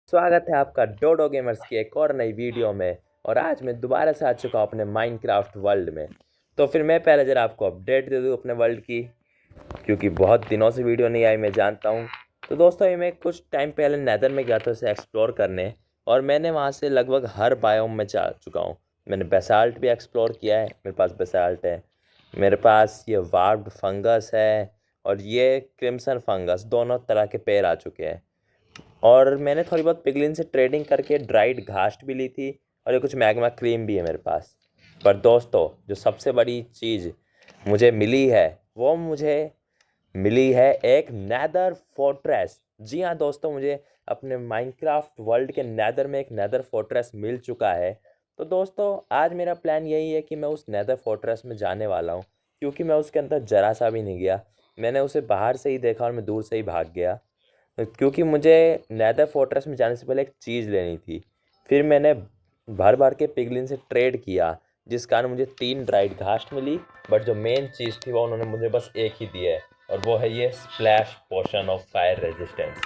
स्वागत है आपका डोडो गेमर्स की एक और नई वीडियो में। और आज मैं दोबारा से आ चुका हूँ अपने माइनक्राफ्ट वर्ल्ड में। तो फिर मैं पहले ज़रा आपको अपडेट दे दूँ अपने वर्ल्ड की, क्योंकि बहुत दिनों से वीडियो नहीं आई, मैं जानता हूँ। तो दोस्तों, ये मैं कुछ टाइम पहले नेदर में गया था उसे एक्सप्लोर करने, और मैंने वहाँ से लगभग हर बायोम में जा चुका हूँ। मैंने बेसाल्ट भी एक्सप्लोर किया है, मेरे पास बेसाल्ट है, मेरे पास ये वार्प्ड फंगस है, और ये क्रिम्सन फंगस, दोनों तरह के पेड़ आ चुके हैं। और मैंने थोड़ी बहुत पिगलिन से ट्रेडिंग करके ड्राइड घास भी ली थी, और ये कुछ मैग्मा क्रीम भी है मेरे पास। पर दोस्तों, जो सबसे बड़ी चीज़ मुझे मिली है, वो मुझे मिली है एक नेदर फोर्ट्रेस। जी हाँ दोस्तों, मुझे अपने माइनक्राफ्ट वर्ल्ड के नेदर में एक नेदर फोर्ट्रेस मिल चुका है। तो दोस्तों, आज मेरा प्लान यही है कि मैं उस नेदर फोर्ट्रेस में जाने वाला हूँ, क्योंकि मैं उसके अंदर जरा सा भी नहीं गया। मैंने उसे बाहर से ही देखा और मैं दूर से ही भाग गया, क्योंकि मुझे नेदर फोर्ट्रेस में जाने से पहले एक चीज़ लेनी थी। फिर मैंने भर भर के पिगलिन से ट्रेड किया, जिस कारण मुझे 3 ड्राइड घास मिली। बट जो मेन चीज़ थी वो उन्होंने मुझे बस एक ही दी है, और वो है ये splash potion of fire resistance.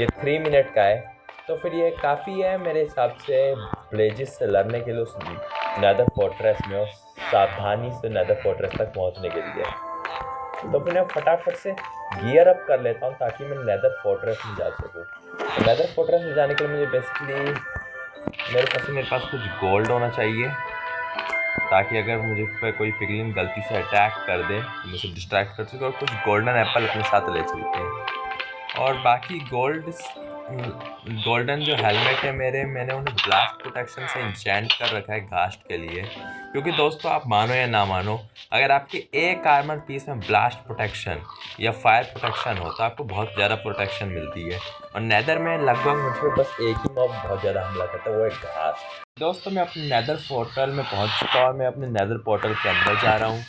ये 3 मिनट का है, तो फिर ये काफ़ी है मेरे हिसाब से ब्लेजिस से लड़ने के लिए उस नेदर फोर्ट्रेस में, और सावधानी से नेदर फोर्ट्रेस तक पहुंचने के लिए। तो फिर मैं फटाफट से गियर अप कर लेता हूँ ताकि मैं नेदर फोर्ट्रेस में जा सकूँ। तो नेदर फोर्ट्रेस में जाने के लिए मुझे बेसिकली मेरे पास कुछ गोल्ड होना चाहिए, ताकि अगर मुझे पे कोई पिगलिन गलती से अटैक कर दे तो मुझे डिस्ट्रैक्ट कर सके, और कुछ गोल्डन एप्पल अपने साथ ले चलते हैं। और बाकी गोल्डन जो हेलमेट है मेरे, मैंने उन्हें ब्लास्ट प्रोटेक्शन से इंचेंट कर रखा है घास्ट के लिए। क्योंकि दोस्तों, आप मानो या ना मानो, अगर आपके एक आर्मर पीस में ब्लास्ट प्रोटेक्शन या फायर प्रोटेक्शन हो तो आपको बहुत ज़्यादा प्रोटेक्शन मिलती है। और नेदर में लगभग मुझे बस एक ही मॉब बहुत ज़्यादा हमला करता है, वो है घास। दोस्तों, मैं अपने नेदर पोर्टल में पहुंच चुका हूँ, और मैं अपने नेदर पोर्टल के अंदर जा रहा हूँ।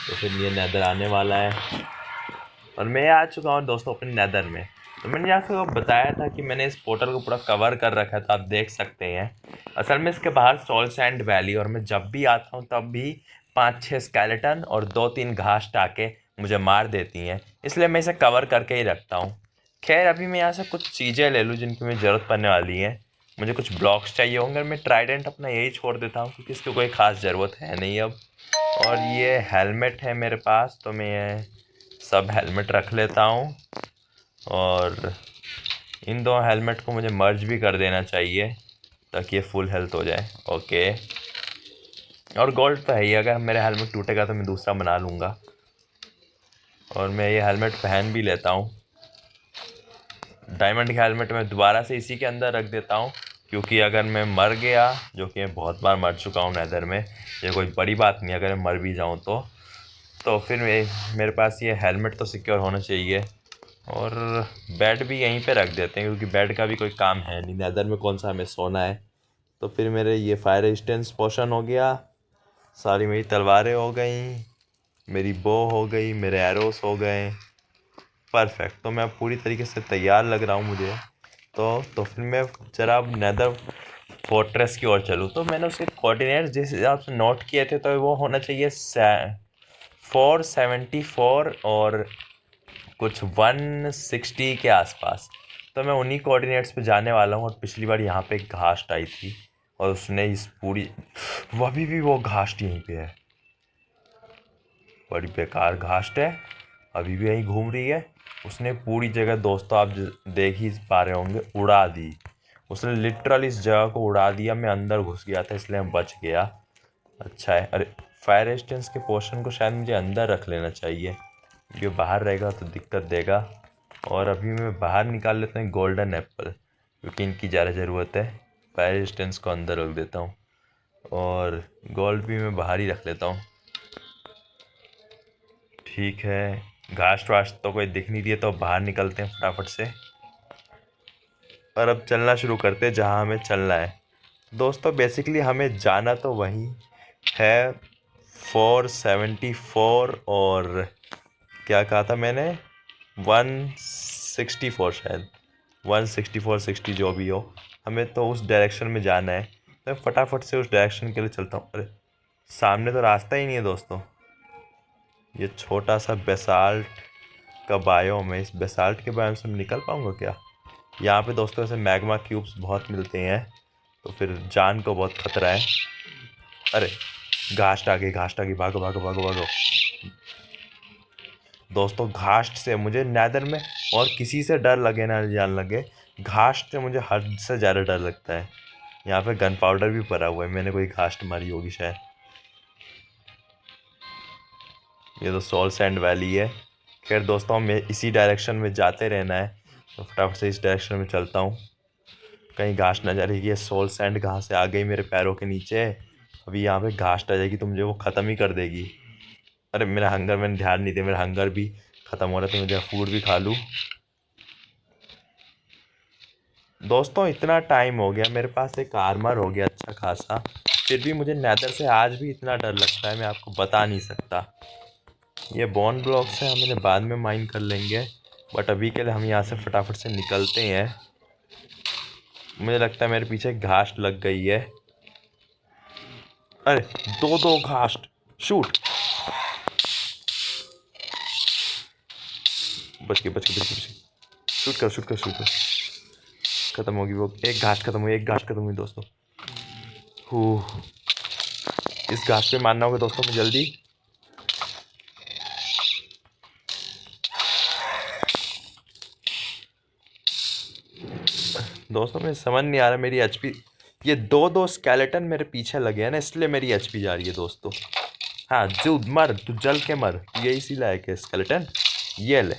तो फिर ये नेदर आने वाला है, और मैं आ चुका हूँ दोस्तों अपने नेदर में। तो मैंने आपको बताया था कि मैंने इस पोर्टल को पूरा कवर कर रखा है, तो आप देख सकते हैं। असल में इसके बाहर सोल सैंड वैली, और मैं जब भी आता हूँ तब भी 5-6 स्केलेटन और 2-3 घास टाके मुझे मार देती हैं, इसलिए मैं इसे कवर करके ही रखता हूँ। खैर, अभी मैं यहाँ से कुछ चीज़ें ले लूँ जिनकी मुझे ज़रूरत पड़ने वाली है। मुझे कुछ ब्लॉक्स चाहिए होंगे, मैं ट्राइडेंट अपना यही छोड़ देता हूँ क्योंकि इसकी कोई ख़ास ज़रूरत है नहीं अब। और ये हेलमेट है मेरे पास, तो मैं सब हेलमेट रख लेता हूँ। और इन दो हेलमेट को मुझे मर्ज भी कर देना चाहिए ताकि ये फुल हेल्थ हो जाए। ओके, और गोल्ड तो है ही, अगर मेरा हेलमेट टूटेगा तो मैं दूसरा बना लूँगा। और मैं ये हेलमेट पहन भी लेता हूँ। डायमंड का हेलमेट मैं दोबारा से इसी के अंदर रख देता हूँ, क्योंकि अगर मैं मर गया, जो कि मैं बहुत बार मर चुका हूँ नेदर में, ये कोई बड़ी बात नहीं, अगर मैं मर भी जाऊँ तो फिर मेरे पास ये हेलमेट तो सिक्योर होना चाहिए। और बेड भी यहीं पे रख देते हैं, क्योंकि बेड का भी कोई काम है नहीं, नेदर में कौन सा हमें सोना है। तो फिर मेरे ये फायर रेजिस्टेंस पोशन हो गया, सारी मेरी तलवारें हो गई, मेरी बो हो गई, मेरे एरोस हो गए। परफेक्ट, तो मैं पूरी तरीके से तैयार लग रहा हूँ मुझे। तो फिर मैं ज़रा अब नेदर फोर्ट्रेस की ओर चलूँ। तो मैंने उसके कोऑर्डिनेट्स जिस हिसाब से नोट किए थे, तो वो होना चाहिए 474 और कुछ 160 के आसपास। तो मैं उन्हीं कोऑर्डिनेट्स पे जाने वाला हूँ। और पिछली बार यहाँ पे एक घास आई थी, और उसने इस पूरी, वो अभी भी वो घास यहीं पे है, बड़ी बेकार घास है, अभी भी यहीं घूम रही है। उसने पूरी जगह दोस्तों, आप देख ही पा रहे होंगे, उड़ा दी। उसने लिटरली इस जगह को उड़ा दिया। मैं अंदर घुस गया था इसलिए मैं बच गया। अच्छा है। अरे, फायर रेजिस्टेंस के पोर्शन को शायद मुझे अंदर रख लेना चाहिए, ये बाहर रहेगा तो दिक्कत देगा। और अभी मैं बाहर निकाल लेता हूँ गोल्डन एप्पल, क्योंकि इनकी ज़्यादा ज़रूरत है। फायर रेजिस्टेंस को अंदर रख देता हूँ, और गोल्ड भी मैं बाहर ही रख लेता हूँ। ठीक है, घास वास तो कोई दिख नहीं रही है, तो बाहर निकलते हैं फटाफट से, और अब चलना शुरू करते हैं जहाँ हमें चलना है। दोस्तों, बेसिकली हमें जाना तो वहीं है 474, और क्या कहा था मैंने, 164 शायद, 164 60 जो भी हो, हमें तो उस डायरेक्शन में जाना है। तो मैं फटाफट से उस डायरेक्शन के लिए चलता हूँ। अरे, सामने तो रास्ता ही नहीं है दोस्तों। ये छोटा सा बेसाल्ट का बायोम है, इस बेसाल्ट के बायोम से मैं निकल पाऊँगा क्या? यहाँ पे दोस्तों ऐसे मैग्मा क्यूब्स बहुत मिलते हैं, तो फिर जान को बहुत खतरा है। अरे घास्ट आ गई, घास्ट आ गई, भागो भागो भागो भागो। दोस्तों घास्ट से मुझे नैदर में और किसी से डर लगे ना जान लगे, घास्ट से मुझे हद से ज़्यादा डर लगता है। यहाँ पे गन पाउडर भी पड़ा हुआ है, मैंने कोई घास्ट मारी होगी शायद। ये तो सोल सैंड वैली है। खैर दोस्तों हमें इसी डायरेक्शन में जाते रहना है, तो फटाफट से इस डायरेक्शन में चलता हूँ, कहीं घास्ट ना जा रही। ये सोल सैंड कहाँ से आ गई मेरे पैरों के नीचे। अभी यहाँ पे घास्ट आ जाएगी तो मुझे वो ख़त्म ही कर देगी। अरे मेरा हंगर, मैंने ध्यान नहीं दिया, मेरा हंगर भी ख़त्म हो रहा है, तो मुझे फूड भी खा लूँ। दोस्तों इतना टाइम हो गया, मेरे पास एक आर्मर हो गया अच्छा खासा, फिर भी मुझे नेदर से आज भी इतना डर लगता है, मैं आपको बता नहीं सकता। ये बोन ब्लॉक्स है, हम इन्हें बाद में माइन कर लेंगे, बट अभी के लिए हम यहाँ से फटाफट से निकलते हैं। मुझे लगता है मेरे पीछे घास्ट लग गई है। अरे दो घास्ट, शूट। बच गए बच गए बच गए। शूट कर शूट कर शूट कर। खत्म होगी वो, एक घास्ट खत्म हुई, एक घास्ट खत्म हुई दोस्तों। इस घास पे मारना होगा दोस्तों, मैं जल्दी। दोस्तों मैं समझ नहीं आ रहा, मेरी एचपी, ये दो स्केलेटन मेरे पीछे लगे हैं ना, इसलिए मेरी एचपी जा रही है दोस्तों। हाँ जो मर, तू जल के मर, ये इसी लायक है स्केलेटन। ये ले,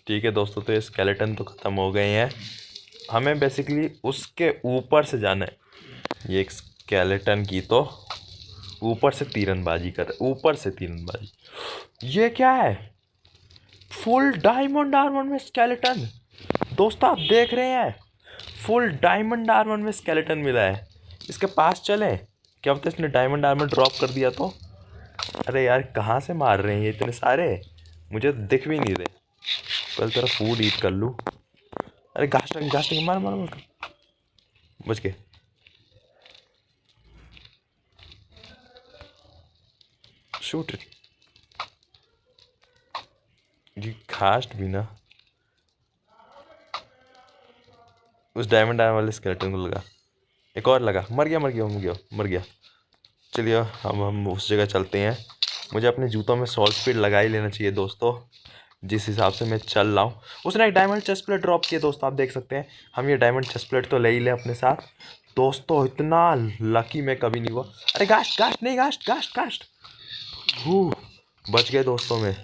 ठीक है दोस्तों, तो ये स्केलेटन तो ख़त्म हो गए हैं। हमें बेसिकली उसके ऊपर से जाना है। ये एक स्केलेटन की तो ऊपर से तीरंदाजी कर, ऊपर से तीरंदाजी। ये क्या है? फुल डायमंड आर्मर में स्केलेटन। दोस्तों आप देख रहे हैं, फुल डायमंड आर्मर में स्केलेटन मिला है। इसके पास चलें, क्या पता इसने डायमंड आर्मर ड्रॉप कर दिया तो। अरे यार कहाँ से मार रहे हैं ये इतने सारे, मुझे दिख भी नहीं रहे। पहले तेरा फूड ईट कर लूँ। अरे घास मार मार मार, बच गए। शूट। ये घास्ट भी ना उस डायमंड आर्मर वाले स्केलेटन को लगा, एक और लगा, मर गया मर गया मर गया मर गया। चलिए हम उस जगह चलते हैं। मुझे अपने जूतों में सोल स्पीड लगा ही लेना चाहिए दोस्तों, जिस हिसाब से मैं चल रहा हूँ। उसने एक डायमंड चेस्ट प्लेट ड्रॉप किया दोस्तों, आप देख सकते हैं। हम ये डायमंड चेस्ट प्लेट तो ले ही लें अपने साथ दोस्तों। इतना लकी मैं कभी नहीं हुआ। अरे घास्ट घास्ट नहीं, घास्ट घास्ट घास्ट। बच गए दोस्तों में।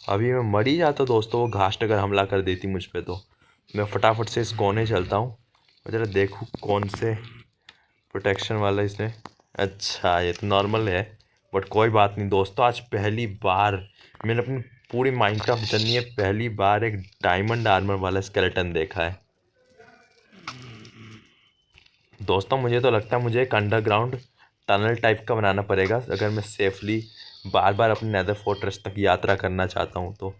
अभी मैं मर ही जाता दोस्तों, वो घास्ट अगर हमला कर देती मुझ पर तो। मैं फटाफट से इस कोने चलता हूँ, जरा देखूँ कौन से प्रोटेक्शन वाला इसने। अच्छा ये तो नॉर्मल है, बट कोई बात नहीं दोस्तों। आज पहली बार मैंने अपनी पूरी माइनक्राफ्ट जर्नी में पहली बार एक डायमंड आर्मर वाला स्केलेटन देखा है दोस्तों। मुझे तो लगता है मुझे एक अंडरग्राउंड टनल टाइप का बनाना पड़ेगा, अगर मैं सेफली बार बार अपने नेदर फोर्ट्रेस तक यात्रा करना चाहता हूँ तो।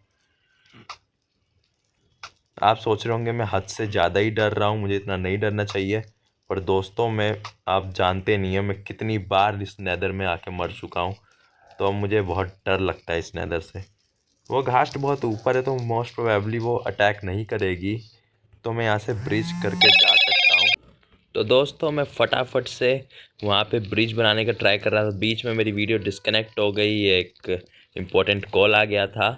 आप सोच रहे होंगे मैं हद से ज़्यादा ही डर रहा हूँ, मुझे इतना नहीं डरना चाहिए। पर दोस्तों मैं, आप जानते नहीं हैं मैं कितनी बार इस नेदर में आके मर चुका हूँ, तो अब मुझे बहुत डर लगता है इस नेदर से। वो घास्ट बहुत ऊपर है तो मोस्ट प्रोबेबली वो अटैक नहीं करेगी, तो मैं यहाँ से ब्रिज करके जा सकता हूँ। तो दोस्तों मैं फटाफट से वहाँ पे ब्रिज बनाने का ट्राई कर रहा था, बीच में मेरी वीडियो डिस्कनेक्ट हो गई, एक इम्पोर्टेंट कॉल आ गया था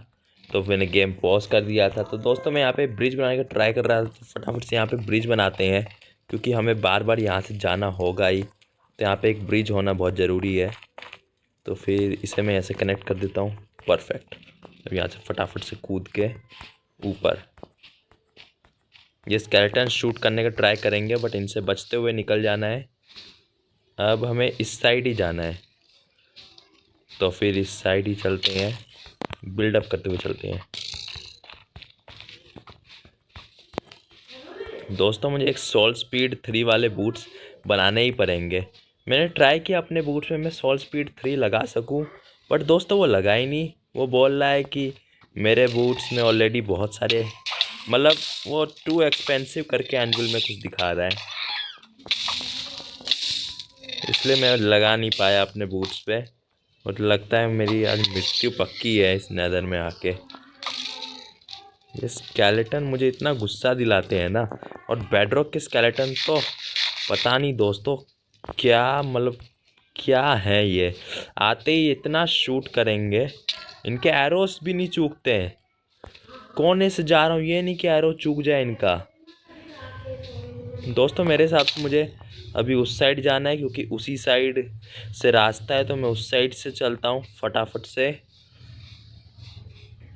तो मैंने गेम पॉज कर दिया था। तो दोस्तों मैं यहाँ पे ब्रिज बनाने का ट्राई कर रहा था, तो फटाफट से यहाँ पे ब्रिज बनाते हैं, क्योंकि हमें बार बार यहाँ से जाना होगा ही, तो यहाँ पे एक ब्रिज होना बहुत ज़रूरी है। तो फिर इसे मैं ऐसे कनेक्ट कर देता हूँ, परफेक्ट। अब यहाँ से फटाफट से कूद के ऊपर ये स्केलेटन शूट करने का ट्राई करेंगे, बट इनसे बचते हुए निकल जाना है। अब हमें इस साइड ही जाना है, तो फिर इस साइड ही चलते हैं, बिल्डअप करते हुए चलते हैं। दोस्तों मुझे एक सोल स्पीड 3 वाले बूट्स बनाने ही पड़ेंगे। मैंने ट्राई किया अपने बूट्स में मैं सोल स्पीड 3 लगा सकूं, बट दोस्तों वो लगा ही नहीं। वो बोल रहा है कि मेरे बूट्स में ऑलरेडी बहुत सारे, मतलब वो टू एक्सपेंसिव करके एनुअल में कुछ दिखा रहा है, इसलिए मैं लगा नहीं पाया अपने बूट्स पे। और लगता है मेरी आज मृत्यु पक्की है इस नेदर में आके। ये स्केलेटन मुझे इतना गुस्सा दिलाते हैं ना, और बेडरॉक के स्केलेटन तो पता नहीं दोस्तों क्या, मतलब क्या है ये। आते ही इतना शूट करेंगे, इनके एरोस भी नहीं चूकते हैं। कोने से जा रहा हूँ, ये नहीं कि एरो चूक जाए इनका। दोस्तों मेरे हिसाब से मुझे अभी उस साइड जाना है, क्योंकि उसी साइड से रास्ता है, तो मैं उस साइड से चलता हूँ फटाफट से।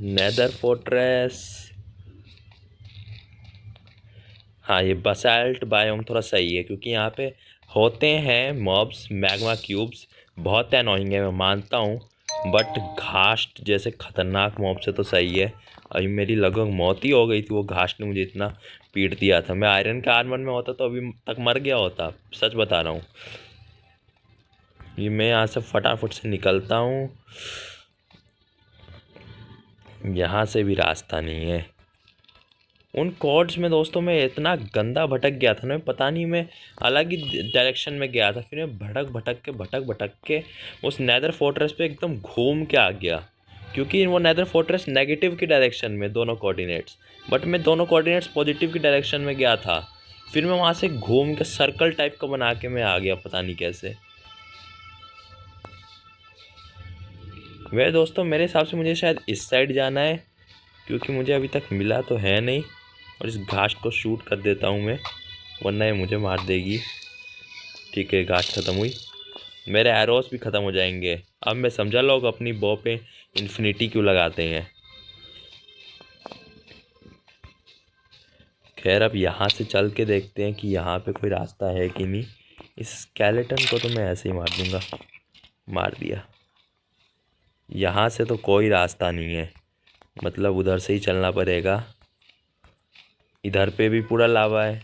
नेदर फोर्ट्रेस, हाँ ये बसाल्ट बायोम थोड़ा सही है, क्योंकि यहाँ पे होते हैं मॉब्स मैग्मा क्यूब्स, बहुत एनोइंग है मैं मानता हूँ, बट घास्ट जैसे खतरनाक मॉब से तो सही है। अभी मेरी लगभग मौत ही हो गई थी, वो घास्ट ने मुझे इतना पीट दिया था। मैं आयरन के आर्मर में होता तो अभी तक मर गया होता, सच बता रहा हूँ। ये मैं यहाँ से फटाफट से निकलता हूँ, यहाँ से भी रास्ता नहीं है। उन कॉर्ड्स में दोस्तों मैं इतना गंदा भटक गया था ना, पता नहीं मैं अलग ही डायरेक्शन में गया था, फिर मैं भटक के उस नेदर फोर्ट्रेस पे एकदम घूम के आ गया, क्योंकि वो नेदर फोर्ट्रेस नेगेटिव की डायरेक्शन में दोनों कोऑर्डिनेट्स, बट मैं दोनों कोऑर्डिनेट्स पॉजिटिव की डायरेक्शन में गया था। फिर मैं वहाँ से घूम के सर्कल टाइप का बना के मैं आ गया, पता नहीं कैसे। वह दोस्तों मेरे हिसाब से मुझे शायद इस साइड जाना है, क्योंकि मुझे अभी तक मिला तो है नहीं। और इस घास को शूट कर देता हूँ मैं, वरना ये मुझे मार देगी। ठीक है, घास ख़त्म हुई, मेरे एरोस भी ख़त्म हो जाएंगे। अब मैं समझा लोग अपनी बॉ पे इन्फिनिटी क्यों लगाते हैं। खैर अब यहाँ से चल के देखते हैं कि यहाँ पे कोई रास्ता है कि नहीं। इस स्केलेटन को तो मैं ऐसे ही मार दूँगा, मार दिया। यहाँ से तो कोई रास्ता नहीं है, मतलब उधर से ही चलना पड़ेगा। इधर पे भी पूरा लावा है,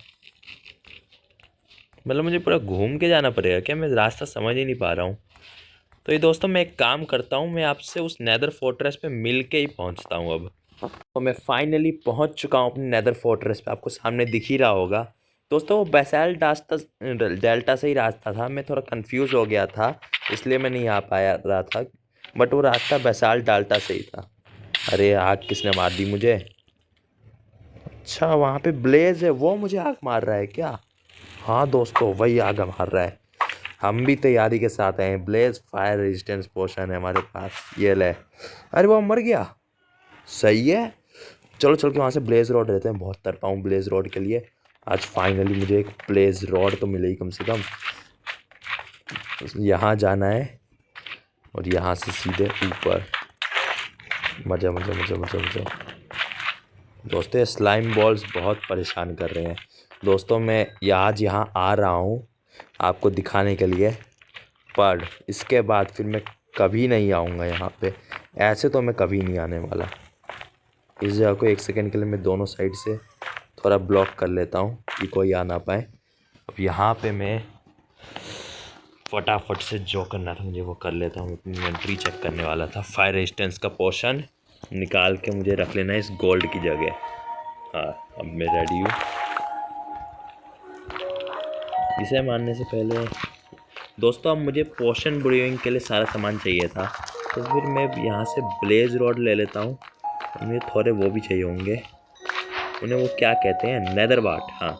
मतलब मुझे पूरा घूम के जाना पड़ेगा क्या? मैं रास्ता समझ ही नहीं पा रहा हूँ। तो ये दोस्तों मैं एक काम करता हूँ, मैं आपसे उस नेदर फोर्ट्रेस पे मिल के ही पहुँचता हूँ। अब तो मैं फाइनली पहुँच चुका हूँ अपने नेदर फोर्ट्रेस पे, आपको सामने दिख ही रहा होगा। दोस्तों वो बेसाल्ट रास्ता डेल्टा से ही रास्ता था, मैं थोड़ा कंफ्यूज हो गया था, इसलिए मैं नहीं आ पाया रहा था, बट वो रास्ता बेसाल्ट डाल्टा से ही था। अरे आग किसने मार दी मुझे? अच्छा वहाँ पे ब्लेज है, वो मुझे आग मार रहा है क्या? हाँ दोस्तों वही आग मार रहा है। हम भी तैयारी के साथ आए हैं। ब्लेज फायर रेजिस्टेंस पोशन है हमारे पास, ये ले। अरे वो मर गया, सही है। चलो चल के वहाँ से ब्लेज रॉड लेते हैं, बहुत तरपा हूँ ब्लेज रॉड के लिए। आज फाइनली मुझे एक ब्लेज रॉड तो मिलेगी कम से कम। यहाँ जाना है और यहाँ से सीधे ऊपर। मज़ा मज़ा मज़ा मज़ा मज़ा। दोस्तों ये स्लाइम बॉल्स बहुत परेशान कर रहे हैं। दोस्तों मैं आज यहाँ आ रहा हूँ आपको दिखाने के लिए, पर इसके बाद फिर मैं कभी नहीं आऊँगा यहाँ पे। ऐसे तो मैं कभी नहीं आने वाला। इस जगह को एक सेकंड के लिए मैं दोनों साइड से थोड़ा ब्लॉक कर लेता हूँ कि कोई आ ना पाए। अब यहाँ पे मैं फटाफट से जो करना था मुझे वो कर लेता हूँ। अपनी इन्वेंटरी चेक करने वाला था। फायर रेजिस्टेंस का पोशन निकाल के मुझे रख लेना है इस गोल्ड की जगह। हाँ अब मैं रेडी हूँ। इसे मारने से पहले दोस्तों अब मुझे पोशन ब्रूइंग के लिए सारा सामान चाहिए था, तो फिर मैं यहाँ से ब्लेज रॉड ले लेता हूँ। मुझे थोड़े वो भी चाहिए होंगे, उन्हें वो क्या कहते हैं, नेदर वाट। हाँ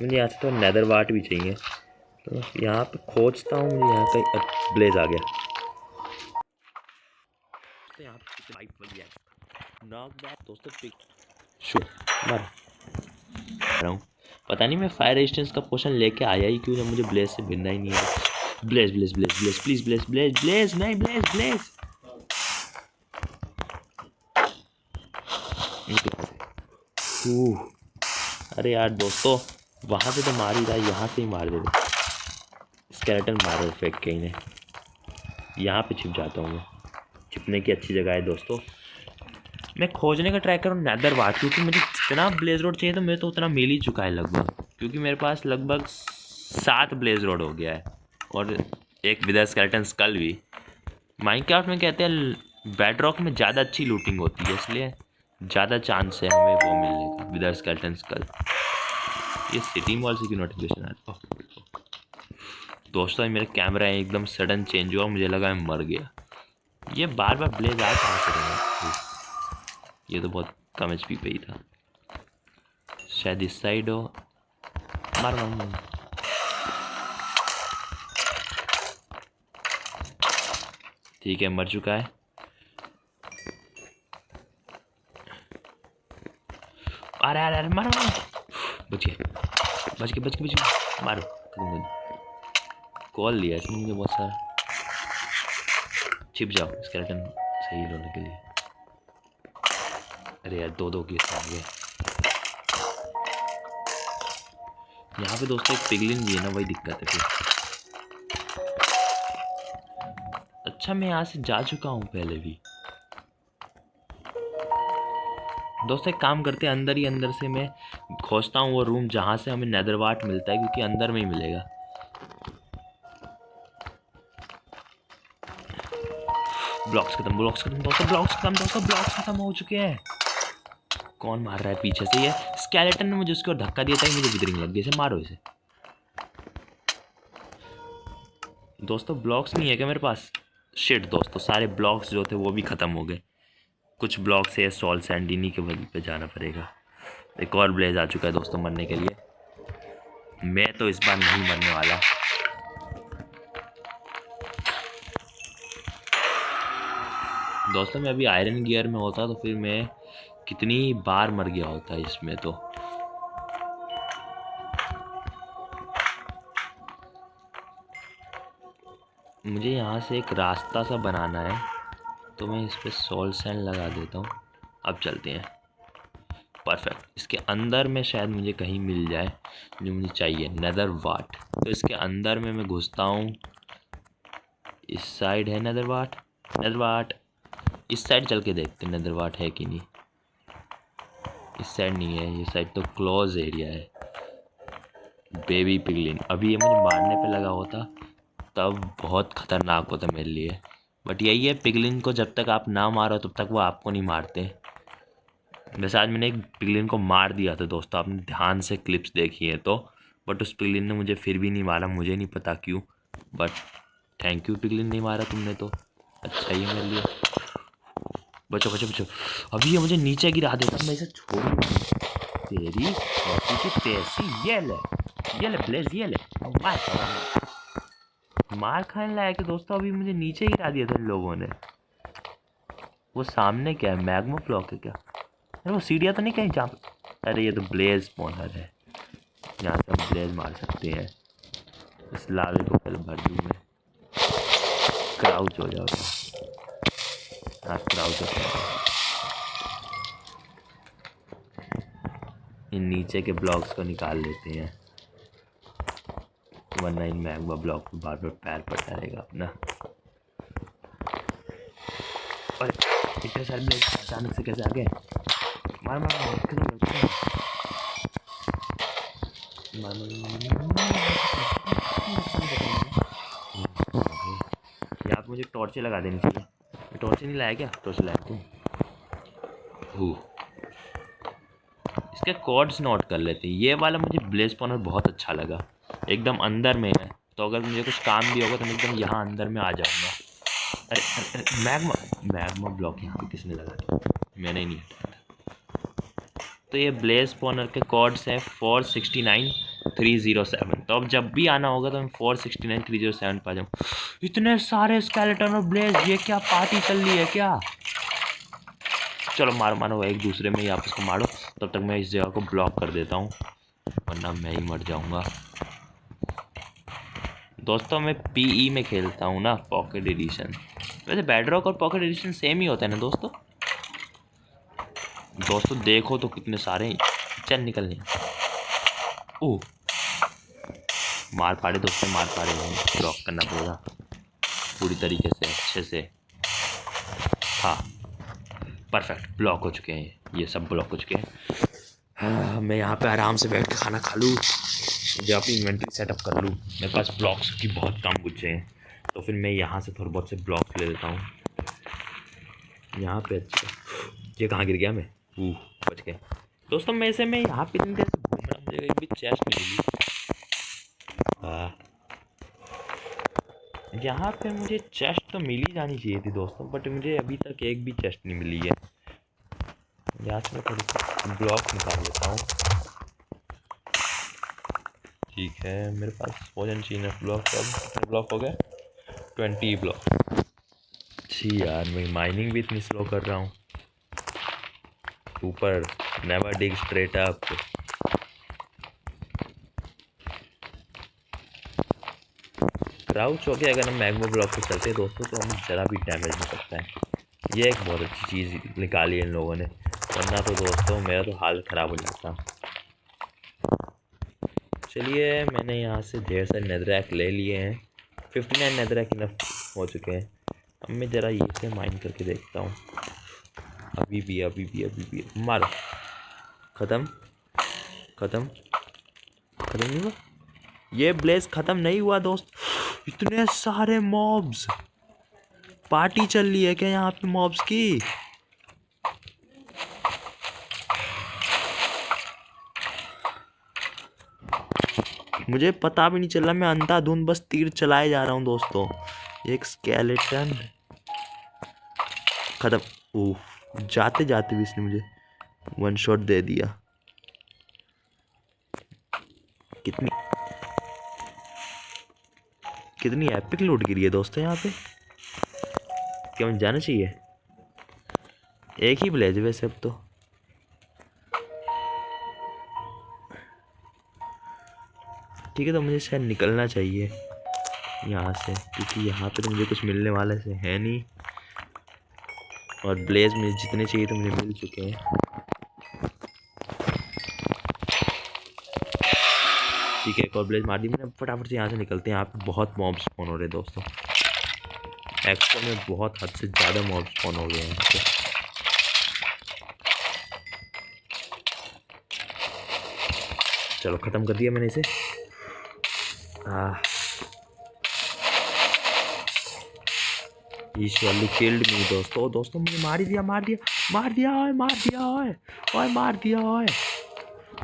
मुझे यहाँ से तो नेदर वाट भी चाहिए, तो यहाँ पे खोजता हूँ। मुझे यहाँ कहीं ब्लेज आ गया, तो यहाँ पे दोस्तों पता नहीं मैं फायर रेजिस्टेंस का पोशन लेके आया ही क्यों, जब मुझे ब्लेज से भिड़ना ही नहीं है। Blaze blaze blaze blaze please blaze blaze blaze नहीं ब्लेज ब्लेज। अरे यार दोस्तों वहाँ से तो मार ही रहा है, यहाँ से ही मार दे दे। स्केलेटन मारो फेंक के इन्हें। यहाँ पे छिप जाता हूँ मैं, छिपने की अच्छी जगह है दोस्तों। मैं खोजने का ट्राई करूँ नेदर वाट, क्योंकि मुझे जितना ब्लेज रोड चाहिए तो मेरे तो उतना मिल ही चुका है लगभग, क्योंकि मेरे पास लगभग 7 ब्लेज रोड हो गया है और एक विद स्केलेटन स्कल भी। माइनक्राफ्ट में कहते हैं बेडरॉक में ज़्यादा अच्छी लूटिंग होती है, इसलिए ज़्यादा चांस है हमें वो मिलने का विद स्केलेटन स्कल। ये सिटी मॉल से क्यों नोटिफिकेशन आ रहा है? दोस्तों मेरा कैमरा एकदम सडन चेंज हुआ, मुझे लगा मैं मर गया। ये बार बार ब्लेज आ कहाँ से रहे हैं? ये तो बहुत कम HP पे ही था, शायद इस साइड हो। मार मार मार। ठीक है, मर चुका है। अरे अरे अरे मारो मारो, बच गया बच गया बच गया बच गया, मारो। कॉल लिया इसने मुझे बहुत सारा। छिप जाओ स्केलेटन सही होने के लिए। अरे यार दो के आ गए यहाँ पे दोस्तों। एक पिगलिन भी है ना, वही दिक्कत है फिर। अच्छा मैं यहाँ से जा चुका हूँ पहले भी दोस्तों। एक काम करते हैं, अंदर ही अंदर से मैं खोजता हूँ वो रूम जहाँ से हमें नेदरवार्ट मिलता है, क्योंकि अंदर में ही मिलेगा। ब्लॉक्स खत्म दोस्तों, ब्लॉक्स खत्म हो चुके हैं। कौन मार रहा है पीछे से? ये स्केलेटन ने मुझे उसको धक्का दिया था, मुझे विदरिंग लग गई। इसे मारो इसे दोस्तों। ब्लॉक्स नहीं है क्या मेरे पास? शिट दोस्तों, सारे ब्लॉक्स जो थे वो भी ख़त्म हो गए। कुछ ब्लॉक्स है, सॉल सैंडिनी के वजह पे जाना पड़ेगा। एक और ब्लेज आ चुका है दोस्तों मरने के लिए। मैं तो इस बार नहीं मरने वाला। दोस्तों मैं अभी आयरन गियर में होता तो फिर मैं कितनी बार मर गया होता इसमें। तो मुझे यहाँ से एक रास्ता सा बनाना है, तो मैं इस पर सॉल सैंड लगा देता हूँ। अब चलते हैं। परफेक्ट। इसके अंदर में शायद मुझे कहीं मिल जाए जो मुझे चाहिए, नेदरवार्ट। तो इसके अंदर में मैं घुसता हूँ। इस साइड है नेदरवार्ट। इस साइड चल के देखते हैं नेदरवार्ट है कि नहीं। इस साइड नहीं है, ये साइड तो क्लोज एरिया है। बेबी पिगलिन, अभी ये मुझे मारने पे लगा होता तब बहुत ख़तरनाक होता मेरे लिए। बट यही है, पिगलिन को जब तक आप ना मारो तब तक वो आपको नहीं मारते। वैसे आज मैंने एक पिगलिन को मार दिया था दोस्तों, आपने ध्यान से क्लिप्स देखी है तो। बट उस पिगलिन ने मुझे फिर भी नहीं मारा, मुझे नहीं पता क्यों। बट थैंक यू पिगलिन, नहीं मारा तुमने तो अच्छा ही मेरे लिए। बचो बचो बचो, अभी ये मुझे नीचे गिरा देता, मैं इसे छोड़ तेरी ऐसी की तैसी। ये ले ब्लेज, ये ले मार खाने लायक है दोस्तों। अभी मुझे नीचे गिरा दिया था इन लोगों ने। वो सामने क्या है, मैग्मा ब्लॉक है क्या? अरे वो सीढ़ियाँ तो नहीं कहीं जहाँ पे? अरे ये तो ब्लेज स्पॉनर है, यहाँ से हम ब्लेज मार सकते हैं। इस लावे को पहले भर दूँ मैं। क्राउच हो जाओ, हाँ क्राउच हो जाओ। इन नीचे के ब्लॉक्स को निकाल लेते हैं, वरना इन मैग्मा ब्लॉक पे बार बार पैर पड़ता रहेगा अपना। और इतने सारे ब्लेज अचानक से कैसे आ गए? मार मार यहाँ पे मुझे टॉर्चें लगा देनी चाहिए। टॉर्च नहीं लाया क्या? टॉर्च लाया तू। इसके कॉर्ड्स नोट कर लेते हैं। ये वाला मुझे ब्लेज स्पॉनर बहुत अच्छा लगा, एकदम अंदर में है। तो अगर मुझे कुछ काम भी होगा तो मैं एकदम यहाँ अंदर में आ जाऊँगा। अरे मैग्मा ब्लॉक यहाँ पे किसने लगा दिया? मैंने नहीं। तो ये ब्लेज स्पॉनर के कॉर्ड्स हैं 469307। तो अब जब भी आना होगा तो मैं 469307 पा जाऊँ। इतने सारे स्केलेटन और ब्लेज, ये क्या पार्टी चल रही है क्या? चलो मारो एक दूसरे में ही आपस को मारो। तब तक मैं इस जगह को ब्लॉक कर देता हूँ, वरना मैं ही मर जाऊँगा। दोस्तों मैं PE में खेलता हूँ ना, पॉकेट एडिशन। वैसे बेडरॉक और पॉकेट एडिशन सेम ही होता है ना दोस्तों। देखो तो कितने सारे चल निकलने। ओह मार पाड़े दोस्तों, मार पाड़े। ब्लॉक करना पड़ेगा पूरी तरीके से, अच्छे से। हाँ परफेक्ट, ब्लॉक हो चुके हैं, ये सब ब्लॉक हो चुके हैं। हाँ मैं यहाँ पे आराम से बैठ के खाना खा लूँ, मुझे अपनी इन्वेंट्री सेटअप कर लूँ। मेरे पास ब्लॉक्स की बहुत कम बचे हैं, तो फिर मैं यहाँ से थोड़े बहुत से ब्लॉक्स ले लेता हूँ। यहाँ पे अच्छा, ये कहाँ गिर गया मैं? बच गया दोस्तों। मैं यहाँ पे इतनी देर से घूम रहा, मुझे एक भी चेस्ट नहीं मिली। यहाँ पे मुझे चेस्ट तो मिल ही जानी चाहिए थी दोस्तों, बट मुझे अभी तक एक भी चेस्ट नहीं मिली है। यहाँ से मैं थोड़ी सी ब्लॉक निकाल लेता हूँ। ठीक है, मेरे पास हो जाना चाहिए ब्लॉक। अब कितने ब्लॉक हो गए? 20 ब्लॉक। जी यार, मैं माइनिंग भी इतनी स्लो कर रहा हूँ। ऊपर नेवर डिग स्ट्रेट अप। क्राउच हो गया। अगर हम मैग्मा ब्लॉक पे चलते हैं दोस्तों तो हमें ज़रा भी डैमेज नहीं करता है। ये एक बहुत अच्छी चीज़ निकाली है इन लोगों ने, वरना तो दोस्तों मेरा तो हाल ख़राब हो जाता। चलिए, मैंने यहाँ से ढेर सारे नेदरैक ले लिए हैं। 59 नेदरैक इनफ हो चुके हैं। अब मैं ज़रा ये से माइन करके देखता हूँ। अभी भी मारो। ख़त्म नहीं हुआ। ये ब्लेज ख़त्म नहीं हुआ दोस्त। इतने सारे मॉब्स। पार्टी चल रही है क्या यहाँ पे मॉब्स की? मुझे पता भी नहीं चल रहा, मैं अंधाधुंध बस तीर चलाए जा रहा हूँ दोस्तों। एक स्केलेटन खत्म। ओह, जाते जाते भी इसने मुझे वन शॉट दे दिया। कितनी एपिक लूट गिरी है दोस्तों यहाँ पे। क्या मुझे जाना चाहिए? एक ही ब्लेज वैसे अब तो। ठीक है, तो मुझे शायद निकलना चाहिए यहाँ से, क्योंकि यहाँ पे तो मुझे कुछ मिलने वाला से है नहीं। और ब्लेज मुझे जितने चाहिए तो मुझे मिल चुके हैं। ठीक है, एक और ब्लेज मार दी मैंने। फटाफट से यहाँ से निकलते हैं। यहाँ पे बहुत मॉब्स स्पॉन हो रहे हैं दोस्तों। एक्सपो में बहुत हद से ज़्यादा मॉब्स स्पॉन हो गए हैं यहाँ पे। चलो, ख़त्म कर दिया मैंने इसे। ईश्वरली किल्ड मी दोस्तों मुझे मार दिया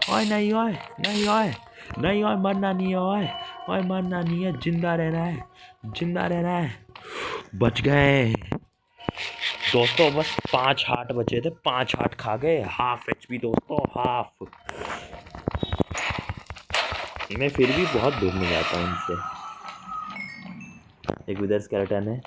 ओए नहीं ओए मरना नहीं है, जिंदा रहना है। बच गए दोस्तों, बस 5 हार्ट बचे थे, 5 हार्ट खा गए। हाफ HP दोस्तों, हाफ। मैं फिर भी बहुत दूर नहीं जाता हूँ इनसे। एक विदर स्केलेटन है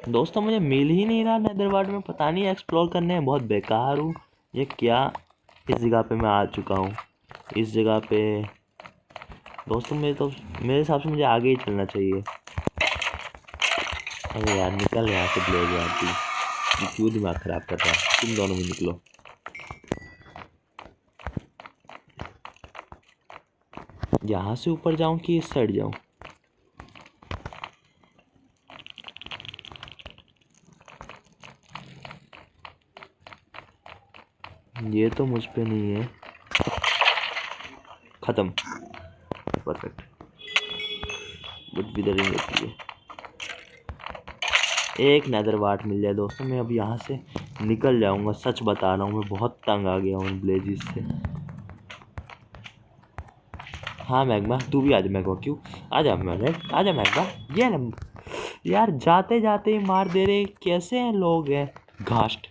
दोस्तों, मुझे मिल ही नहीं रहा नेदरवार्ड में। पता नहीं, एक्सप्लोर करने में बहुत बेकार हूँ। ये क्या, इस जगह पे मैं आ चुका हूँ। इस जगह पे दोस्तों मेरे हिसाब से मुझे आगे ही चलना चाहिए। अरे यार, निकल यहाँ से ब्लेज यार। तू क्यों दिमाग ख़राब कर रहा है? तुम दोनों भी निकलो। यहाँ से ऊपर जाऊँ कि इस साइड जाऊँ? ये तो मुझ पे नहीं है। ख़त्म। परफेक्ट। बट विदरिंग होती है। एक नेदर वाट मिल जाए दोस्तों, मैं अब यहाँ से निकल जाऊँगा। सच बता रहा हूँ, मैं बहुत तंग आ गया हूँ ब्लेजिस से। हाँ मैग्मा, तू भी आ जा। मैग्मा क्यों? आ जा मैग्मा। ये ना यार, जाते जाते ही मार दे रहे। कैसे हैं लोग हैं? घास्ट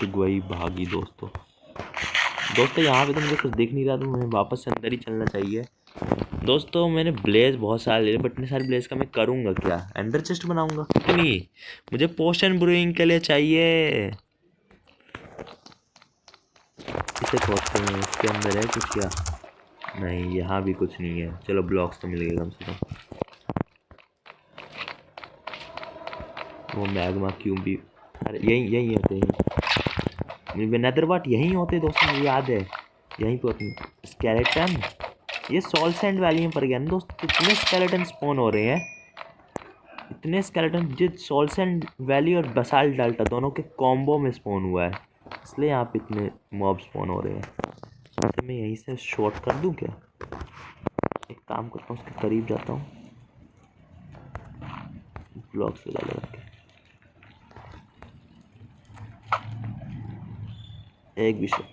गोई भागी दोस्तों। यहाँ पे तो मुझे कुछ दिख नहीं रहा, तो मुझे वापस से अंदर ही चलना चाहिए। दोस्तों, मैंने ब्लेज बहुत सारे ले, बट इतने सारे ब्लेज का मैं करूँगा क्या? एंडर चेस्ट बनाऊँगा? कितनी? मुझे पोशन ब्रूइंग के लिए चाहिए। इसे खोदते हैं, इसके अंदर है कुछ क्या? नहीं, यहाँ भी कुछ नहीं है। चलो, ब्लॉक्स तो मिल गए कम से कम। वो मैग्मा क्यूब भी, अरे यही होते हैं। नेदरवाट यहीं होते दोस्तों, मुझे याद है। यहीं पे होते हैं स्केलेटन। ये सॉल सैंड वैली में पड़ गया ना दोस्त। इतने स्केलेटन स्पॉन हो रहे हैं, इतने स्केलेटन जिस सॉल सैंड वैली और बसाल्ट डाल्टा दोनों के कॉम्बो में स्पॉन हुआ है, इसलिए यहाँ पे इतने मॉब स्पॉन हो रहे हैं। तो मैं यहीं से शॉर्ट कर दूँ क्या? एक काम करता हूँ, उसके करीब जाता हूँ, ब्लॉक्स लगा के। एक भी शॉट।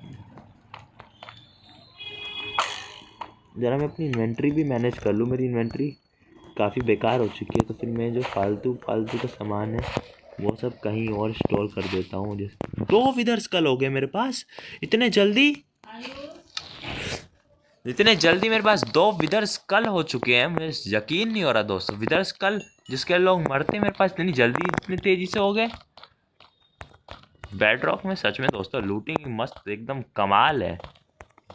ज़रा मैं अपनी इन्वेंट्री भी मैनेज कर लूँ। मेरी इन्वेंट्री काफ़ी बेकार हो चुकी है, तो फिर मैं जो फालतू का सामान है वो सब कहीं और स्टोर कर देता हूँ। जैसे 2 विदर स्कल हो गए मेरे पास इतने जल्दी। मेरे पास 2 विदर स्कल हो चुके हैं। मुझे यकीन नहीं हो रहा दोस्तों, विदर स्कल जिसके लोग मरते मेरे पास इतनी जल्दी इतनी तेजी से हो गए। बेड रॉक में सच में दोस्तों लूटिंग मस्त एकदम कमाल है।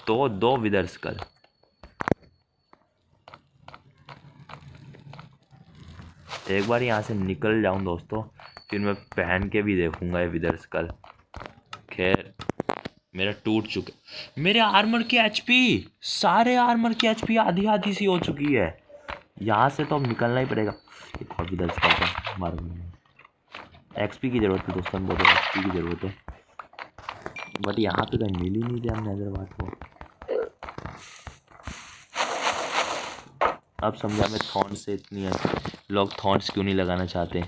दो विदर स्कल। एक बार यहाँ से निकल जाऊं दोस्तों, फिर मैं पहन के भी देखूंगा ये विदर स्कल। खैर मेरा टूट चुका, मेरे आर्मर की एचपी, सारे आर्मर की एचपी आधी आधी सी हो चुकी है। यहाँ से तो अब निकलना ही पड़ेगा। एक और विदर स्कल का मारूंगा। एक्सपी की जरूरत है दोस्तों, बहुत एक्सपी की जरूरत है। बट यहाँ पे कहीं मिल ही नहीं रहा नेदरवार्ट को। अब समझा मैं थॉर्न्स से इतनी है, लोग थॉर्न्स क्यों नहीं लगाना चाहते।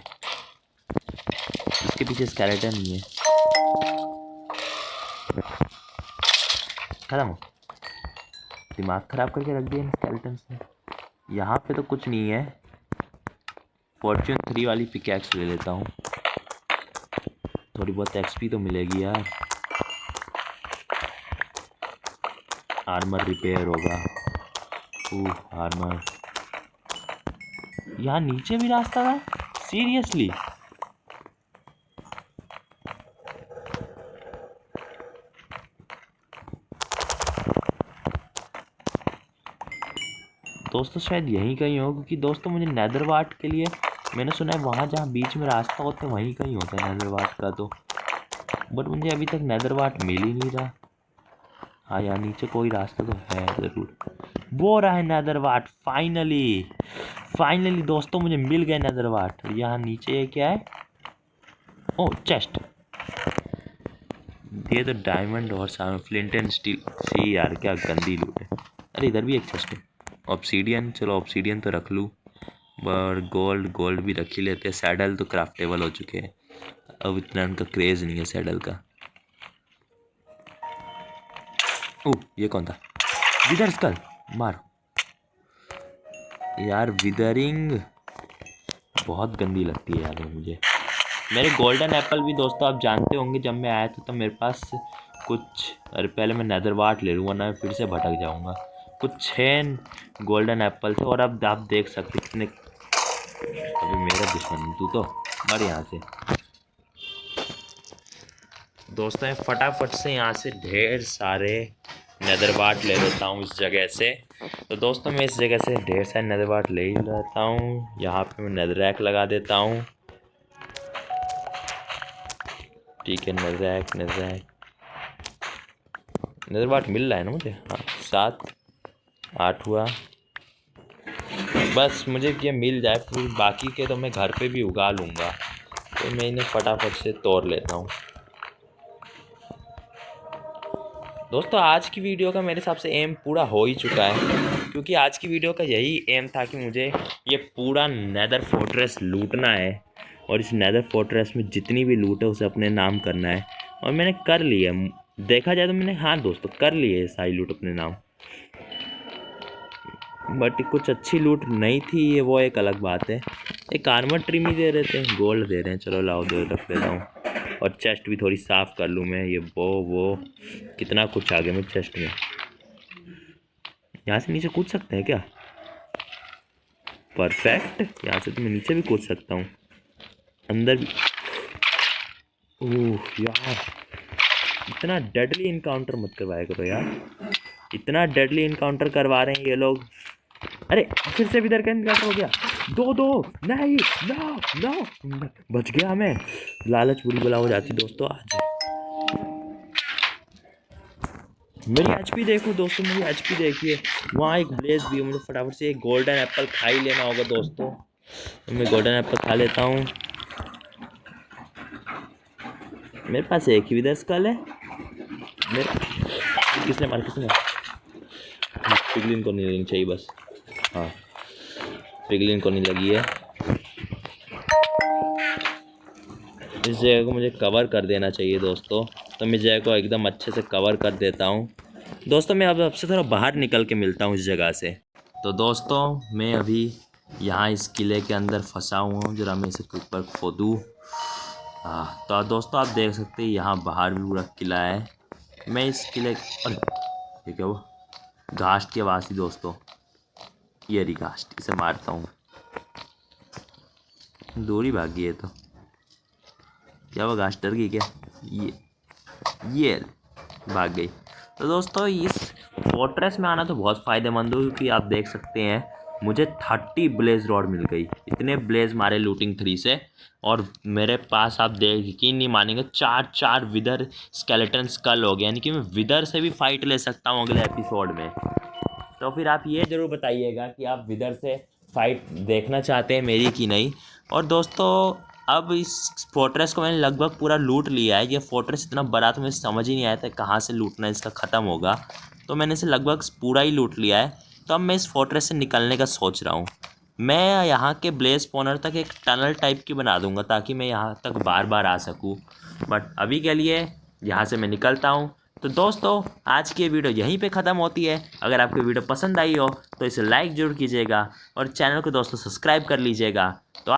इसके पीछे स्केलेटन नहीं है। खत्म, दिमाग खराब करके रख दिया स्केलेटन से। यहाँ पे तो कुछ नहीं है। फॉर्च्यून 3 वाली पिकैक्स ले लेता हूँ, थोड़ी बहुत एक्सपी तो मिलेगी यार। आर्मर रिपेयर होगा। आर्मर। यहाँ नीचे भी रास्ता था, सीरियसली। दोस्तों शायद यहीं कहीं हो, क्योंकि दोस्तों मुझे नेदरवार्ट के लिए मैंने सुना है वहाँ जहाँ बीच में रास्ता होता है वहीं कहीं होता है नेदरवार्ट का। तो बट मुझे अभी तक नेदरवार्ट मिल ही नहीं रहा। हाँ यार नीचे कोई रास्ता तो है ज़रूर। वो रहा है नेदरवार्ट। फाइनली दोस्तों मुझे मिल गए नेदरवार्ट। यहाँ नीचे क्या है? ओह चेस्ट। ये तो डायमंड और फ्लिंट एंड स्टील। सी यार क्या गंदी लूट है। अरे इधर भी एक चेस्ट है। ऑब्सीडियन, चलो ऑब्सीडियन तो रख लूँ। और गोल्ड भी रख ही लेते हैं। सैडल तो क्राफ्टेबल हो चुके हैं, अब इतना उनका क्रेज़ नहीं है सैडल का। ओह ये कौन था? विदर स्कल मारो यार। विदरिंग बहुत गंदी लगती है यार मुझे। मेरे गोल्डन एप्पल भी दोस्तों आप जानते होंगे, जब मैं आया था तब मेरे पास कुछ, अरे पहले मैं नेदरवार्ट ले लूँ वरना फिर से भटक जाऊँगा। कुछ 6 गोल्डन एप्पल थे। और अब आप देख सकते कितने। अभी मेरा दुश्मन तू तो मर यहाँ से। दोस्तों मैं फटाफट से यहाँ से ढेर सारे नेदरवार्ट ले लेता हूँ इस जगह से। तो दोस्तों मैं इस जगह से ढेर सारे नेदरवार्ट ले ही लेता हूँ। यहाँ पे मैं नेदररैक लगा देता हूँ। ठीक है नेदरवार्ट मिल रहा है ना मुझे। हाँ 7 8 हुआ। बस मुझे ये मिल जाए, फिर बाकी के तो मैं घर पे भी उगा लूँगा। तो मैं इन्हें फटाफट से तोड़ लेता हूँ। दोस्तों आज की वीडियो का मेरे हिसाब से एम पूरा हो ही चुका है, क्योंकि आज की वीडियो का यही एम था कि मुझे ये पूरा नेदर फोर्ट्रेस लूटना है। और इस नेदर फोर्ट्रेस में जितनी भी लूट है उसे अपने नाम करना है। और मैंने कर लिया, देखा जाए तो मैंने, हाँ दोस्तों कर ली है सारी लूट अपने नाम। बट कुछ अच्छी लूट नहीं थी ये, वो एक अलग बात है। एक आर्मर ट्रिम ही दे रहे थे, गोल्ड दे रहे हैं। चलो लाओ दो रख देता हूँ। और चेस्ट भी थोड़ी साफ़ कर लूँ मैं। ये वो कितना कुछ आ गया मेरे चेस्ट में। यहाँ से नीचे कूद सकते हैं क्या? परफेक्ट, यहाँ से तो मैं नीचे भी कूद सकता हूँ, अंदर भी। ओह यार इतना डेडली इनकाउंटर मत करवाया करो यार। इतना डेडली इनकाउंटर करवा रहे हैं ये लोग। अरे फिर से इधर का इनकाउंटर हो गया। दो नहीं, नो बच गया मैं। लालच बुरी बला हो जाती दोस्तों। आज मेरी एचपी देखो दोस्तों, मेरी एचपी देखिए। वहाँ एक ब्लेज भी है। मुझे फटाफट से एक गोल्डन एप्पल खा ही लेना होगा दोस्तों। तो मैं गोल्डन एप्पल खा लेता हूँ। मेरे पास एक ही विदर स्कल है। किसने पिगलिन को नहीं लगनी चाहिए बस। हाँ पिगलिन को नहीं लगी है। इस जगह को मुझे कवर कर देना चाहिए दोस्तों। तो मैं जगह को एकदम अच्छे से कवर कर देता हूँ। दोस्तों मैं अब से थोड़ा बाहर निकल के मिलता हूँ इस जगह से। तो दोस्तों मैं अभी यहाँ इस किले के अंदर फंसा हुआ हूँ। जरा मैं इसे ऊपर खोदूँ। हाँ तो दोस्तों आप देख सकते हैं यहाँ बाहर भी पूरा किला है। मैं इस किले, अरे ये क्या हुआ? घास्ट की आवाज़ थी दोस्तों, ये रही घास्ट, इसे मारता हूँ। दूरी भाग गई है तो क्या वो घास्ट डर गई क्या? ये भाग गई। तो दोस्तों इस फोर्ट्रेस में आना तो बहुत फ़ायदेमंद हो, क्योंकि आप देख सकते हैं मुझे 30 ब्लेज रॉड मिल गई। इतने ब्लेज मारे लूटिंग 3 से, और मेरे पास आप देख यकीन नहीं मानेंगे 4 विदर स्केलेटन स्कल हो गए, यानी कि मैं विदर से भी फाइट ले सकता हूँ अगले एपिसोड में। तो फिर आप ये ज़रूर बताइएगा कि आप विदर से फाइट देखना चाहते हैं मेरी कि नहीं। और दोस्तों अब इस फोर्ट्रेस को मैंने लगभग पूरा लूट लिया है। ये फोर्ट्रेस इतना बड़ा तो मुझे समझ ही नहीं आया था कहाँ से लूटना इसका ख़त्म होगा, तो मैंने इसे लगभग पूरा ही लूट लिया है। तो अब मैं इस फोर्ट्रेस से निकलने का सोच रहा हूँ। मैं यहाँ के ब्लेज स्पॉनर तक एक टनल टाइप की बना दूँगा ताकि मैं यहाँ तक बार बार आ सकूँ, बट अभी के लिए यहाँ से मैं निकलता हूँ। तो दोस्तों आज की वीडियो यहीं पे ख़त्म होती है। अगर आपको वीडियो पसंद आई हो तो इसे लाइक ज़रूर कीजिएगा और चैनल को दोस्तों सब्सक्राइब कर लीजिएगा। तो